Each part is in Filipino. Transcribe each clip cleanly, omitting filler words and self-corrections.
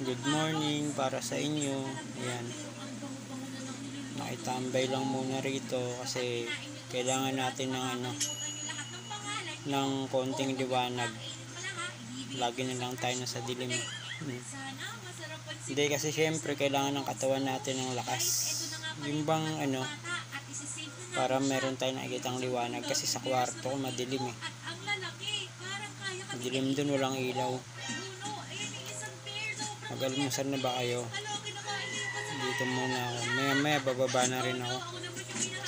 Good morning para sa inyo. Ayan. Nakitambay lang muna rito kasi kailangan natin ng konting liwanag. Lagi na lang tayo nasa dilim. Hindi kasi syempre kailangan ng katawan natin ng lakas. Yung bang para meron tayong nakikitang liwanag kasi sa kwarto ko madilim eh. Madilim dun, walang ilaw. Mag-almusal na ba kayo? Dito muna ako. Maya bababa na rin ako.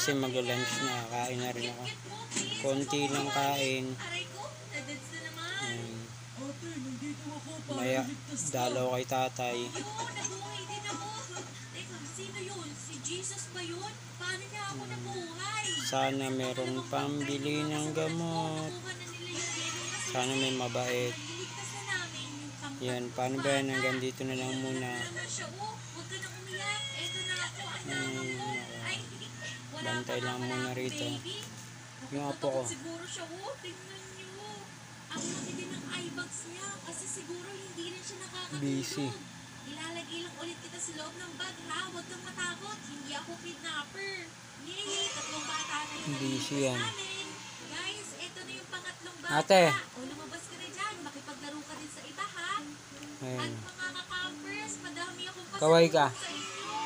Kasi mag-lunch na. Kain na rin ako. Konti lang kain. Maya dalaw kay tatay. Sana meron pambili ng gamot. Sana may mabait. Yan, paano ba yan? Hanggang dito na lang muna. Bantay lang muna rito. Yung apo ko. Busy. Ilalagay lang ulit kita sa loob ng bag ha. Huwag kang matakot. Hindi ako kidnapper. Yay! Tatlong bata na yung busy yan. Guys, ito na yung pangatlong bata. Ate. O lumabas ka na dyan. Makipaglaro ka din sa iba ha. Ayan. At mga kakampers, madami akong Kaway ka. sa inyo.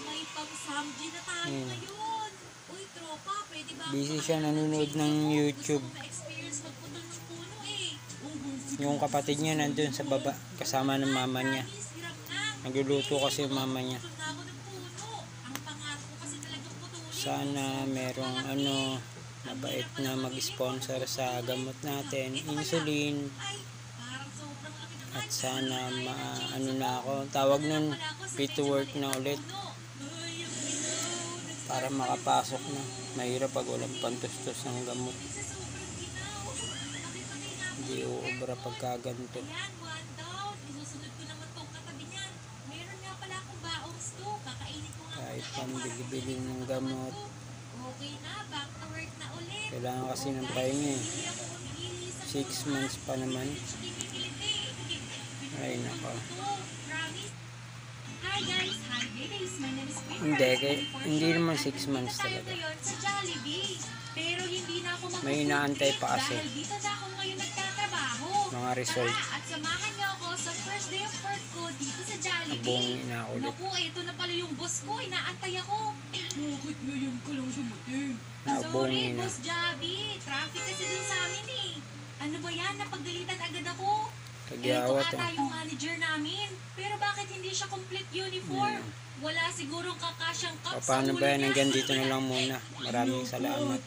May pang-samji na tayo ngayon. Uy, tropa, pwede ba? Busy siya nanonood ng YouTube. Ma-experience magputol ng puno eh. Yung kapatid niya nandun sa baba. Kasama ng mama niya. Nagluluto kasi yung mama niya. Sana merong mabait na mag-sponsor sa gamot natin, insulin. At sana na ako, tawag nun, fit to work na ulit. Para makapasok na. Mahirap pag walang pantustos ng gamot. Hindi uubra pagkaganto. Kahit pambili-bili ng gamot. Okay na, back to work na ulit. Kailangan kasi ng pahinga eh. 6 months pa naman. Ay nako. Hi guys, happy days. My name is Hindi naman 6 months talaga. Sa Jollibee. Pero hindi na ako May inaantay pa kasi. dahil dito na ako ngayon nagtatrabaho. Mga result. At samahan niyo ako sa first day of work ko dito sa Jollibee. Abong na ulit. Naku, ito na pala yung boss ko. Inaantay ako. Bakit ngayon ka lang dumating? Abong Sorry, na. Boss Javi. Traffic kasi dun sa amin eh. Ano ba yan? Napagdalitan agad ako. Ito Kagyawat ata yung manager namin. Pero bakit hindi siya complete uniform? Wala sigurong kakasyang cup sa Paano ulo ba yan? niya. Hanggang dito na lang muna. Maraming salamat.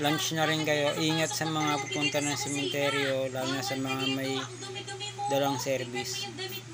Lunch na rin kayo. Ingat sa mga pupunta ng sementeryo, lalo na sa mga may dalang service. Tingnan mo yung damit